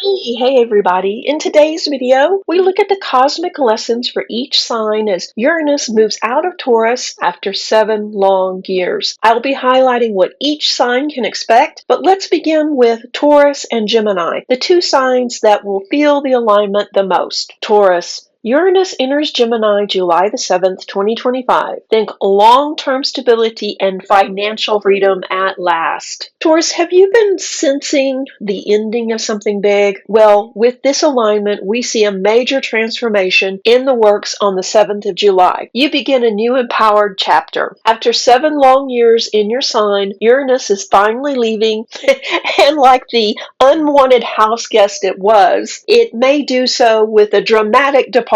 Hey everybody. In today's video, we look at the cosmic lessons for each sign as Uranus moves out of Taurus after 7 long years. I'll be highlighting what each sign can expect, but let's begin with Taurus and Gemini, the two signs that will feel the alignment the most. Taurus. Uranus enters Gemini July the 7th, 2025. Think long-term stability and financial freedom at last. Taurus, have you been sensing the ending of something big? Well, with this alignment, we see a major transformation in the works on the 7th of July. You begin a new empowered chapter. After 7 long years in your sign, Uranus is finally leaving, and like the unwanted house guest it may do so with a dramatic departure,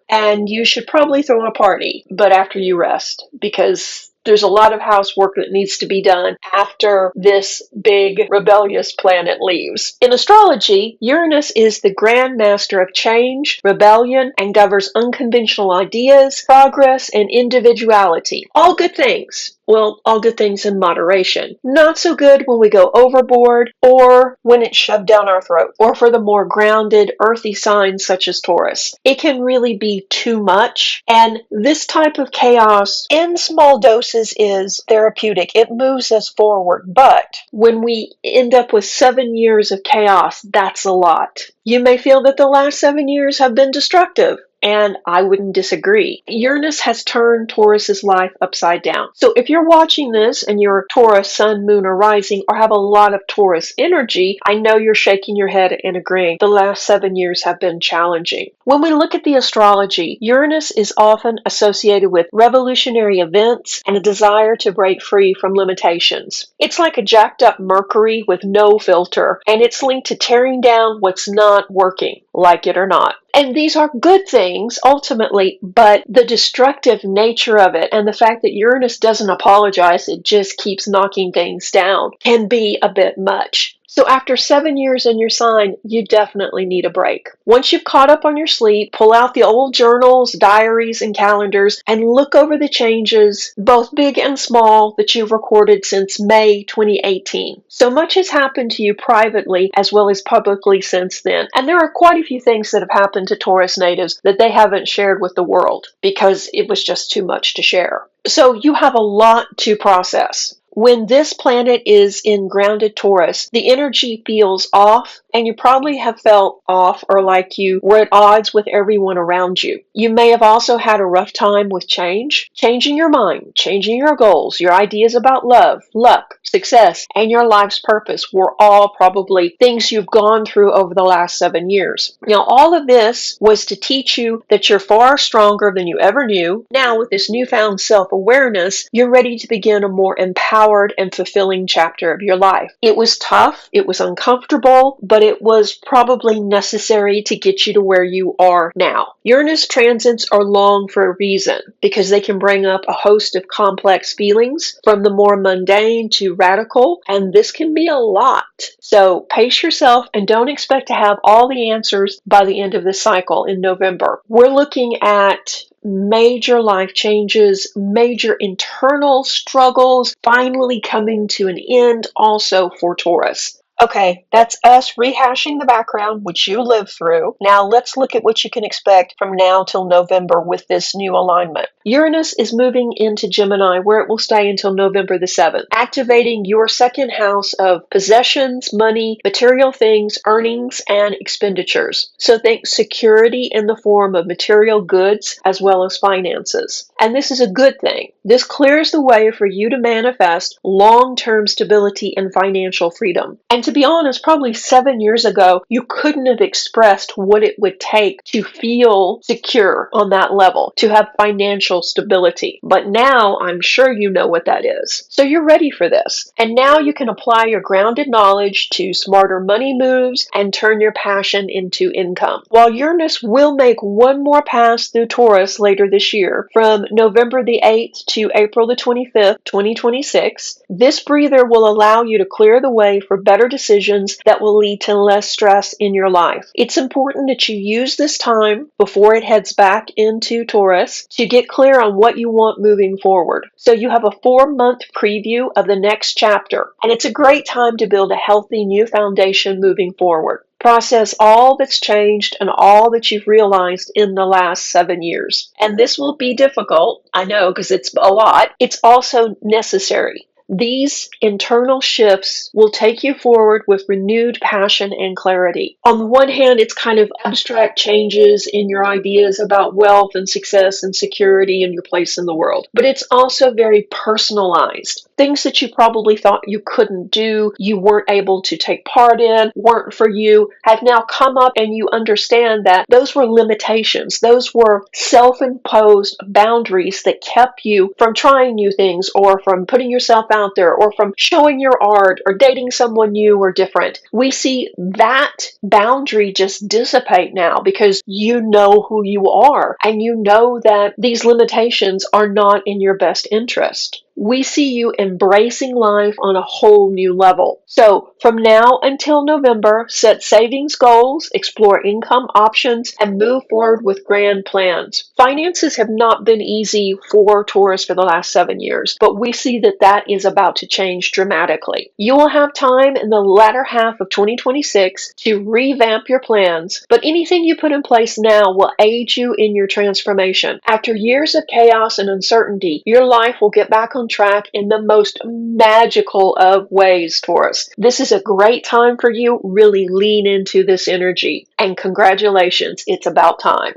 and you should probably throw a party, but after you rest, because there's a lot of housework that needs to be done after this big rebellious planet leaves. In astrology, Uranus is the grand master of change, rebellion, and governs unconventional ideas, progress, and individuality. All good things. Well, all good things in moderation. Not so good when we go overboard or when it's shoved down our throat, or for the more grounded, earthy signs such as Taurus. It can really be too much, and this type of chaos in small doses is therapeutic. It moves us forward, but when we end up with 7 years of chaos, that's a lot. You may feel that the last 7 years have been destructive, and I wouldn't disagree. Uranus has turned Taurus's life upside down. So if you're watching this and you're Taurus, Sun, Moon, or Rising, or have a lot of Taurus energy, I know you're shaking your head and agreeing. The last 7 years have been challenging. When we look at the astrology, Uranus is often associated with revolutionary events and a desire to break free from limitations. It's like a jacked up Mercury with no filter, and it's linked to tearing down what's not working, like it or not. And these are good things, ultimately, but the destructive nature of it and the fact that Uranus doesn't apologize, it just keeps knocking things down, can be a bit much. So after 7 years in your sign, you definitely need a break. Once you've caught up on your sleep, pull out the old journals, diaries, and calendars, and look over the changes, both big and small, that you've recorded since May 2018. So much has happened to you privately as well as publicly since then. And there are quite a few things that have happened to Taurus natives that they haven't shared with the world because it was just too much to share. So you have a lot to process. When this planet is in grounded Taurus, the energy feels off, and you probably have felt off or like you were at odds with everyone around you. You may have also had a rough time with change, changing your mind, changing your goals, your ideas about love, luck, success, and your life's purpose were all probably things you've gone through over the last 7 years. Now, all of this was to teach you that you're far stronger than you ever knew. Now, with this newfound self-awareness, you're ready to begin a more empowered and fulfilling chapter of your life. It was tough, it was uncomfortable, but it was probably necessary to get you to where you are now. Uranus transits are long for a reason, because they can bring up a host of complex feelings, from the more mundane to radical, and this can be a lot. So pace yourself and don't expect to have all the answers by the end of this cycle in November. We're looking at major life changes, major internal struggles finally coming to an end also for Taurus. Okay, that's us rehashing the background which you lived through. Now let's look at what you can expect from now till November with this new alignment. Uranus is moving into Gemini, where it will stay until November the 7th, activating your second house of possessions, money, material things, earnings, and expenditures. So think security in the form of material goods as well as finances. And this is a good thing. This clears the way for you to manifest long-term stability and financial freedom. And to be honest, probably 7 years ago, you couldn't have expressed what it would take to feel secure on that level, to have financial stability. But now I'm sure you know what that is. So you're ready for this. And now you can apply your grounded knowledge to smarter money moves and turn your passion into income. While Uranus will make one more pass through Taurus later this year, from November the 8th to April the 25th, 2026, this breather will allow you to clear the way for better decisions that will lead to less stress in your life. It's important that you use this time before it heads back into Taurus to get clear on what you want moving forward. So you have a 4-month preview of the next chapter, and it's a great time to build a healthy new foundation moving forward. Process all that's changed and all that you've realized in the last 7 years. And this will be difficult, I know, because it's a lot. It's also necessary. These internal shifts will take you forward with renewed passion and clarity. On the one hand, it's kind of abstract changes in your ideas about wealth and success and security and your place in the world. But it's also very personalized. Things that you probably thought you couldn't do, you weren't able to take part in, weren't for you, have now come up, and you understand that those were limitations. Those were self-imposed boundaries that kept you from trying new things or from putting yourself out there or from showing your art or dating someone new or different. We see that boundary just dissipate now because you know who you are and you know that these limitations are not in your best interest. We see you embracing life on a whole new level. So from now until November, set savings goals, explore income options, and move forward with grand plans. Finances have not been easy for Taurus for the last 7 years, but we see that that is about to change dramatically. You will have time in the latter half of 2026 to revamp your plans, but anything you put in place now will aid you in your transformation. After years of chaos and uncertainty, your life will get back on track in the most magical of ways, Taurus. This is a great time for you. Really lean into this energy. And congratulations, it's about time.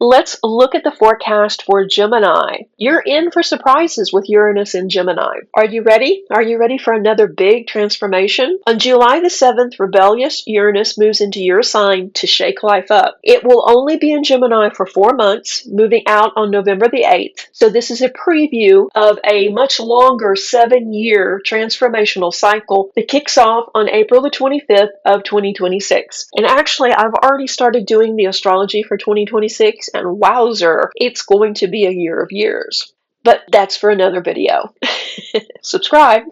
Let's look at the forecast for Gemini. You're in for surprises with Uranus in Gemini. Are you ready? Are you ready for another big transformation? On July the 7th, rebellious Uranus moves into your sign to shake life up. It will only be in Gemini for 4 months, moving out on November the 8th. So this is a preview of a much longer 7-year transformational cycle that kicks off on April the 25th of 2026. And actually, I've already started doing the astrology for 2026. And wowzer, it's going to be a year of years. But that's for another video. Subscribe.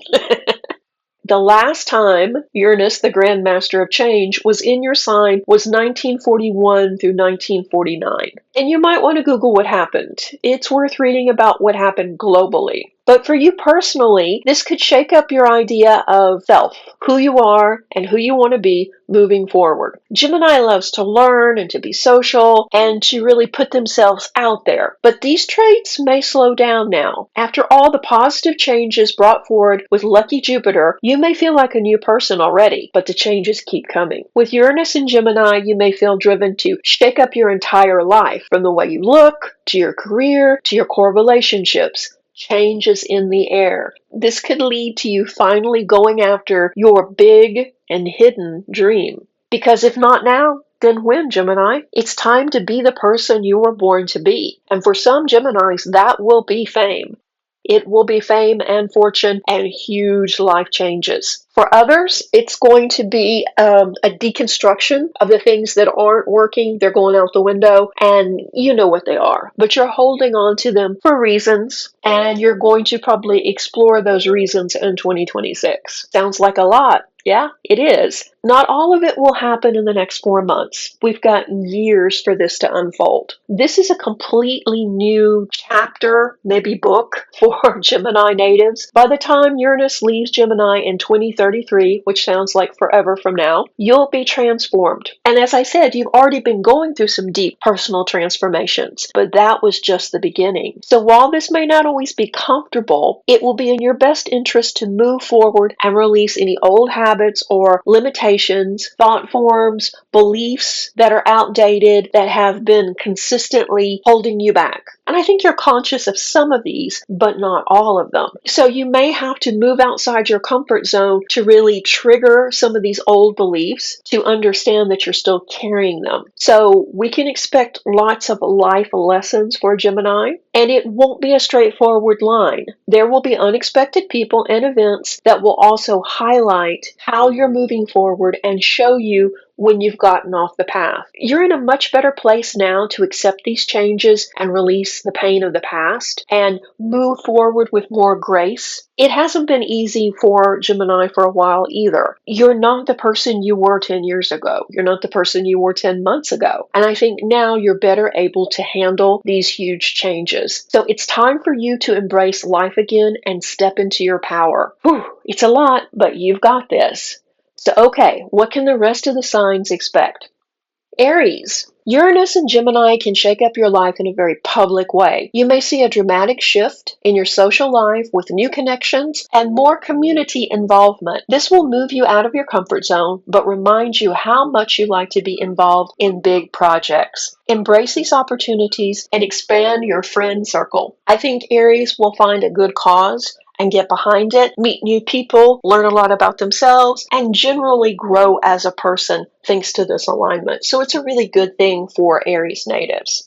The last time Uranus, the Grand Master of Change, was in your sign was 1941 through 1949. And you might want to Google what happened. It's worth reading about what happened globally. But for you personally, this could shake up your idea of self, who you are and who you want to be moving forward. Gemini loves to learn and to be social and to really put themselves out there. But these traits may slow down now. After all the positive changes brought forward with lucky Jupiter, you may feel like a new person already, but the changes keep coming. With Uranus and Gemini, you may feel driven to shake up your entire life, from the way you look, to your career, to your core relationships. Changes in the air. This could lead to you finally going after your big and hidden dream. Because if not now, then when, Gemini? It's time to be the person you were born to be. And for some Geminis, that will be fame. It will be fame and fortune and huge life changes. For others, it's going to be a deconstruction of the things that aren't working. They're going out the window, and you know what they are. But you're holding on to them for reasons, and you're going to probably explore those reasons in 2026. Sounds like a lot. Yeah, it is. Not all of it will happen in the next 4 months. We've got years for this to unfold. This is a completely new chapter, maybe book, for Gemini natives. By the time Uranus leaves Gemini in 2033, which sounds like forever from now, you'll be transformed. And as I said, you've already been going through some deep personal transformations, but that was just the beginning. So while this may not always be comfortable, it will be in your best interest to move forward and release any old habits or limitations, thought forms, beliefs that are outdated, that have been consistently holding you back. And I think you're conscious of some of these, but not all of them. So you may have to move outside your comfort zone to really trigger some of these old beliefs to understand that you're still carrying them. So we can expect lots of life lessons for Gemini, and it won't be a straightforward line. There will be unexpected people and events that will also highlight how you're moving forward and show you when you've gotten off the path. You're in a much better place now to accept these changes and release the pain of the past and move forward with more grace. It hasn't been easy for Gemini for a while either. You're not the person you were 10 years ago. You're not the person you were 10 months ago. And I think now you're better able to handle these huge changes. So it's time for you to embrace life again and step into your power. Whew, it's a lot, but you've got this. So, okay, what can the rest of the signs expect? Aries. Uranus and Gemini can shake up your life in a very public way. You may see a dramatic shift in your social life with new connections and more community involvement. This will move you out of your comfort zone, but remind you how much you like to be involved in big projects. Embrace these opportunities and expand your friend circle. I think Aries will find a good cause and get behind it, meet new people, learn a lot about themselves, and generally grow as a person thanks to this alignment. So it's a really good thing for Aries natives.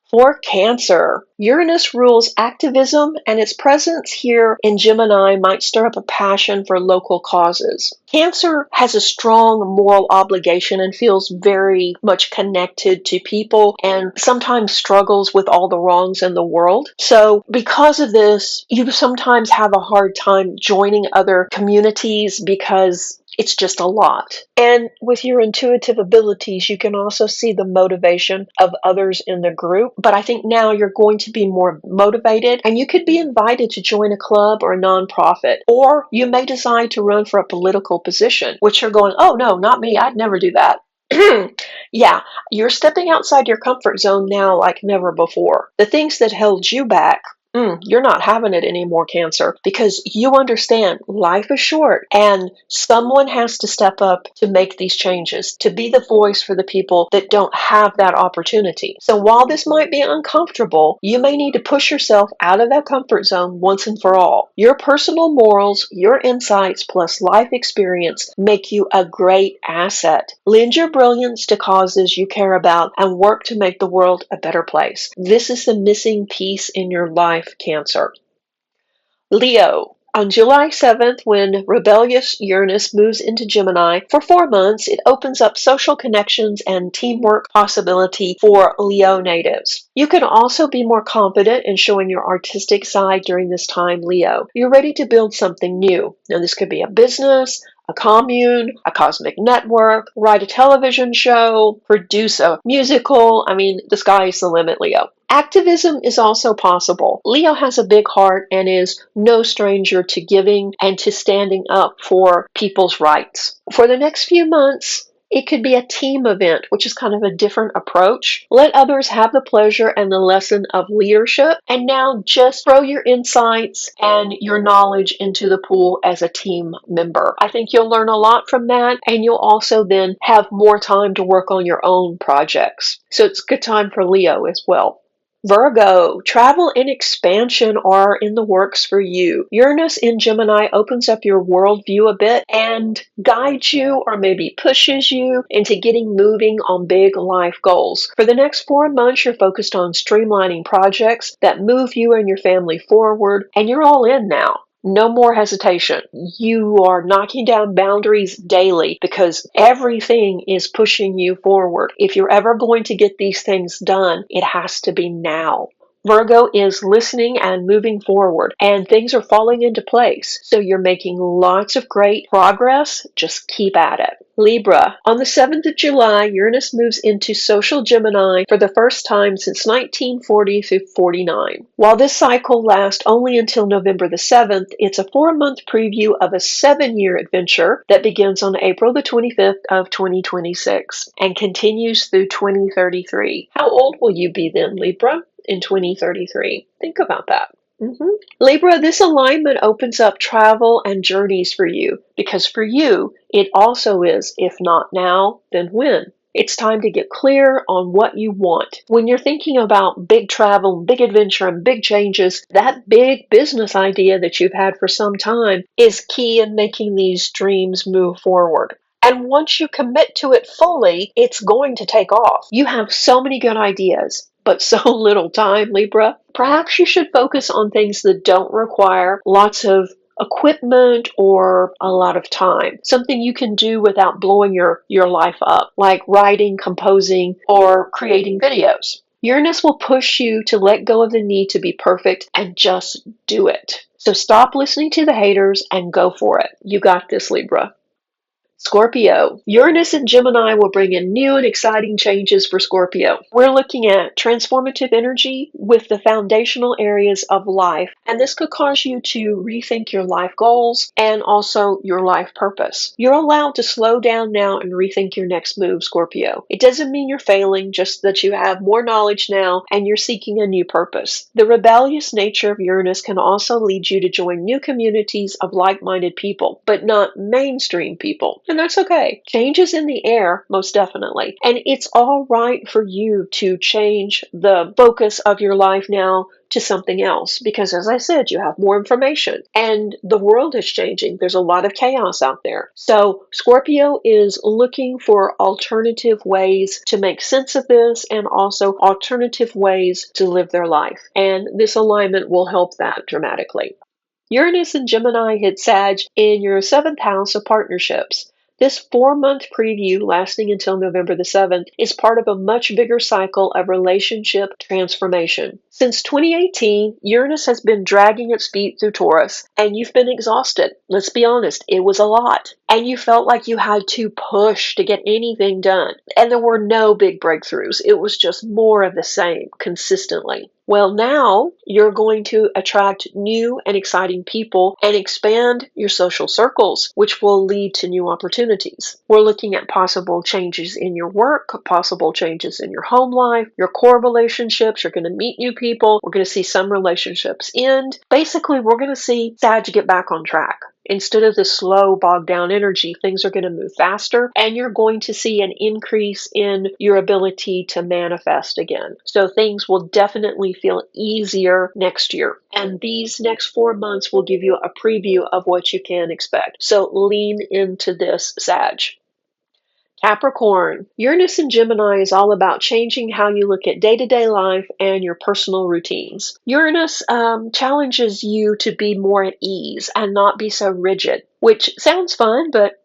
For Cancer, Uranus rules activism, and its presence here in Gemini might stir up a passion for local causes. Cancer has a strong moral obligation and feels very much connected to people and sometimes struggles with all the wrongs in the world. So because of this, you sometimes have a hard time joining other communities because it's just a lot. And with your intuitive abilities, you can also see the motivation of others in the group. But I think now you're going to be more motivated and you could be invited to join a club or a nonprofit. Or you may decide to run for a political position, which you're going, oh no, not me. I'd never do that. Yeah, you're stepping outside your comfort zone now like never before. The things that held you back, you're not having it anymore, Cancer, because you understand life is short and someone has to step up to make these changes, to be the voice for the people that don't have that opportunity. So while this might be uncomfortable, you may need to push yourself out of that comfort zone once and for all. Your personal morals, your insights, plus life experience make you a great asset. Lend your brilliance to causes you care about and work to make the world a better place. This is the missing piece in your life, Cancer. Leo. On July 7th, when rebellious Uranus moves into Gemini, for 4 months, it opens up social connections and teamwork possibility for Leo natives. You can also be more confident in showing your artistic side during this time, Leo. You're ready to build something new. Now, this could be a business, a commune, a cosmic network, write a television show, produce a musical. I mean, the sky is the limit, Leo. Activism is also possible. Leo has a big heart and is no stranger to giving and to standing up for people's rights. For the next few months, it could be a team event, which is kind of a different approach. Let others have the pleasure and the lesson of leadership, and now just throw your insights and your knowledge into the pool as a team member. I think you'll learn a lot from that, and you'll also then have more time to work on your own projects. So it's a good time for Leo as well. Virgo, travel and expansion are in the works for you. Uranus in Gemini opens up your worldview a bit and guides you or maybe pushes you into getting moving on big life goals. For the next 4 months, you're focused on streamlining projects that move you and your family forward, and you're all in now. No more hesitation. You are knocking down boundaries daily because everything is pushing you forward. If you're ever going to get these things done, it has to be now. Virgo is listening and moving forward, and things are falling into place. So you're making lots of great progress. Just keep at it. Libra. On the 7th of July, Uranus moves into social Gemini for the first time since 1940 through 49. While this cycle lasts only until November the 7th, it's a 4-month preview of a 7-year adventure that begins on April the 25th of 2026 and continues through 2033. How old will you be then, Libra, in 2033? Think about that. Libra, this alignment opens up travel and journeys for you because for you, it also is, if not now, then when? It's time to get clear on what you want. When you're thinking about big travel, big adventure, and big changes, that big business idea that you've had for some time is key in making these dreams move forward. And once you commit to it fully, it's going to take off. You have so many good ideas, but so little time, Libra. Perhaps you should focus on things that don't require lots of equipment or a lot of time. Something you can do without blowing your life up, like writing, composing, or creating videos. Uranus will push you to let go of the need to be perfect and just do it. So stop listening to the haters and go for it. You got this, Libra. Scorpio. Uranus and Gemini will bring in new and exciting changes for Scorpio. We're looking at transformative energy with the foundational areas of life, and this could cause you to rethink your life goals and also your life purpose. You're allowed to slow down now and rethink your next move, Scorpio. It doesn't mean you're failing, just that you have more knowledge now and you're seeking a new purpose. The rebellious nature of Uranus can also lead you to join new communities of like-minded people, but not mainstream people. And that's okay. Change is in the air, most definitely. And it's all right for you to change the focus of your life now to something else because, as I said, you have more information and the world is changing. There's a lot of chaos out there. So Scorpio is looking for alternative ways to make sense of this and also alternative ways to live their life. And this alignment will help that dramatically. Uranus and Gemini hit Sag in your 7th house of partnerships. This 4-month preview lasting until November the 7th is part of a much bigger cycle of relationship transformation. Since 2018, Uranus has been dragging its feet through Taurus, and you've been exhausted. Let's be honest, it was a lot. And you felt like you had to push to get anything done. And there were no big breakthroughs. It was just more of the same consistently. Well, now you're going to attract new and exciting people and expand your social circles, which will lead to new opportunities. We're looking at possible changes in your work, possible changes in your home life, your core relationships. You're going to meet new people. We're going to see some relationships end. Basically, we're going to see Sag get back on track. Instead of the slow, bogged down energy, things are going to move faster, and you're going to see an increase in your ability to manifest again. So things will definitely feel easier next year. And these next 4 months will give you a preview of what you can expect. So lean into this, Sag. Capricorn. Uranus and Gemini is all about changing how you look at day-to-day life and your personal routines. Uranus challenges you to be more at ease and not be so rigid, which sounds fun, but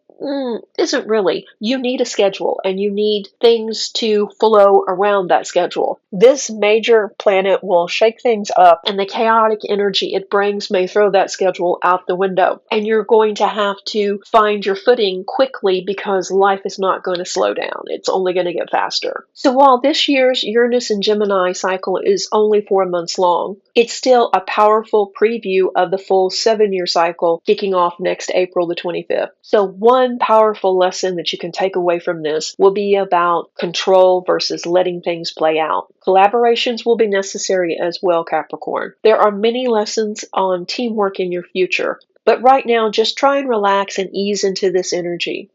isn't really. You need a schedule and you need things to flow around that schedule. This major planet will shake things up, and the chaotic energy it brings may throw that schedule out the window. And you're going to have to find your footing quickly because life is not going to slow down. It's only going to get faster. So while this year's Uranus and Gemini cycle is only 4 months long, it's still a powerful preview of the full 7-year cycle kicking off next April the 25th. So one powerful lesson that you can take away from this will be about control versus letting things play out. Collaborations will be necessary as well, Capricorn. There are many lessons on teamwork in your future, but right now just try and relax and ease into this energy.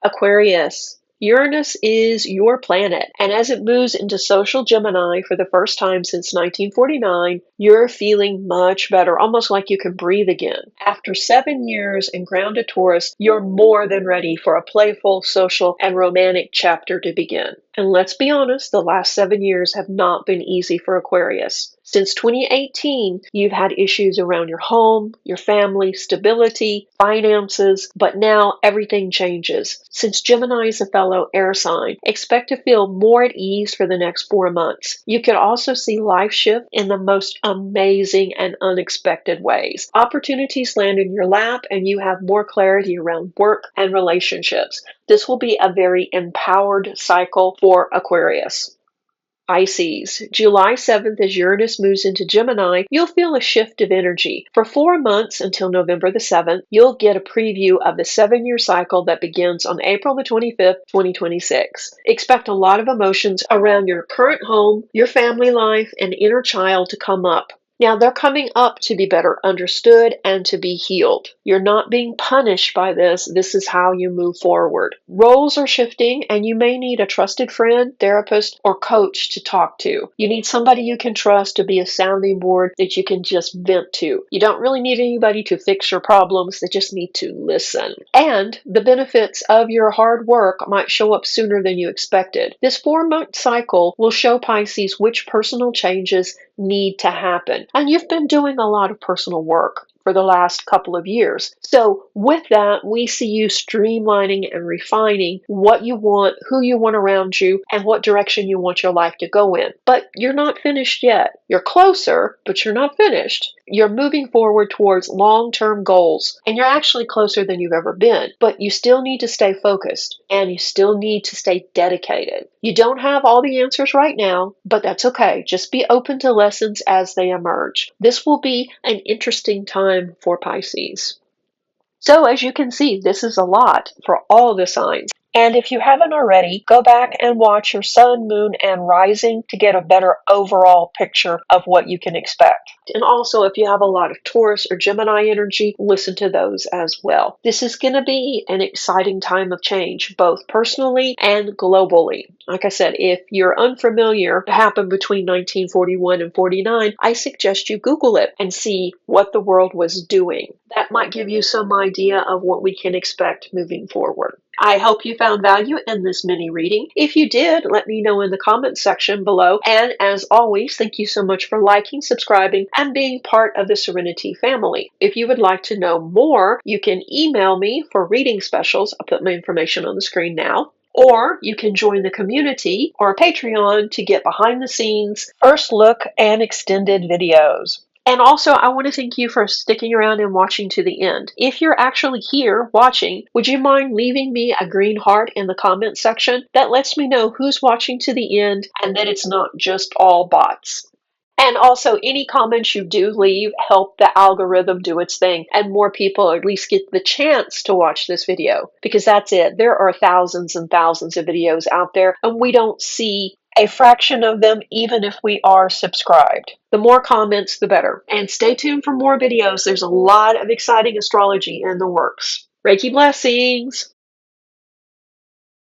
Aquarius. Uranus is your planet, and as it moves into social Gemini for the first time since 1949, you're feeling much better, almost like you can breathe again. After 7 years in grounded Taurus, you're more than ready for a playful, social, and romantic chapter to begin. And let's be honest, the last 7 years have not been easy for Aquarius. Since 2018, you've had issues around your home, your family, stability, finances, but now everything changes. Since Gemini is a fellow air sign, expect to feel more at ease for the next 4 months. You could also see life shift in the most amazing and unexpected ways. Opportunities land in your lap and you have more clarity around work and relationships. This will be a very empowered cycle for Aquarius. Pisces. July 7th, as Uranus moves into Gemini, you'll feel a shift of energy. For 4 months until November the 7th, you'll get a preview of the 7-year cycle that begins on April the 25th, 2026. Expect a lot of emotions around your current home, your family life, and inner child to come up. Now, they're coming up to be better understood and to be healed. You're not being punished by this. This is how you move forward. Roles are shifting, and you may need a trusted friend, therapist, or coach to talk to. You need somebody you can trust to be a sounding board that you can just vent to. You don't really need anybody to fix your problems. They just need to listen. And the benefits of your hard work might show up sooner than you expected. This 4-month cycle will show Pisces which personal changes need to happen. And you've been doing a lot of personal work for for the last couple of years. So with that, we see you streamlining and refining what you want, who you want around you, and what direction you want your life to go in. But you're not finished yet. You're closer, but you're not finished. You're moving forward towards long-term goals, and you're actually closer than you've ever been. But you still need to stay focused, and you still need to stay dedicated. You don't have all the answers right now, but that's okay. Just be open to lessons as they emerge. This will be an interesting time for Pisces. So as you can see, this is a lot for all the signs. And if you haven't already, go back and watch your sun, moon, and rising to get a better overall picture of what you can expect. And also, if you have a lot of Taurus or Gemini energy, listen to those as well. This is going to be an exciting time of change, both personally and globally. Like I said, if you're unfamiliar, what happened between 1941 and 49, I suggest you Google it and see what the world was doing. That might give you some idea of what we can expect moving forward. I hope you found value in this mini reading. If you did, let me know in the comments section below. And as always, thank you so much for liking, subscribing, and being part of the Serenity family. If you would like to know more, you can email me for reading specials. I'll put my information on the screen now. Or you can join the community or Patreon to get behind the scenes, first look, and extended videos. And also, I want to thank you for sticking around and watching to the end. If you're actually here watching, would you mind leaving me a green heart in the comments section? That lets me know who's watching to the end and that it's not just all bots. And also, any comments you do leave help the algorithm do its thing, and more people at least get the chance to watch this video. Because that's it. There are thousands and thousands of videos out there, and we don't see a fraction of them even if we are subscribed. The more comments, the better. And stay tuned for more videos. There's a lot of exciting astrology in the works. Reiki blessings!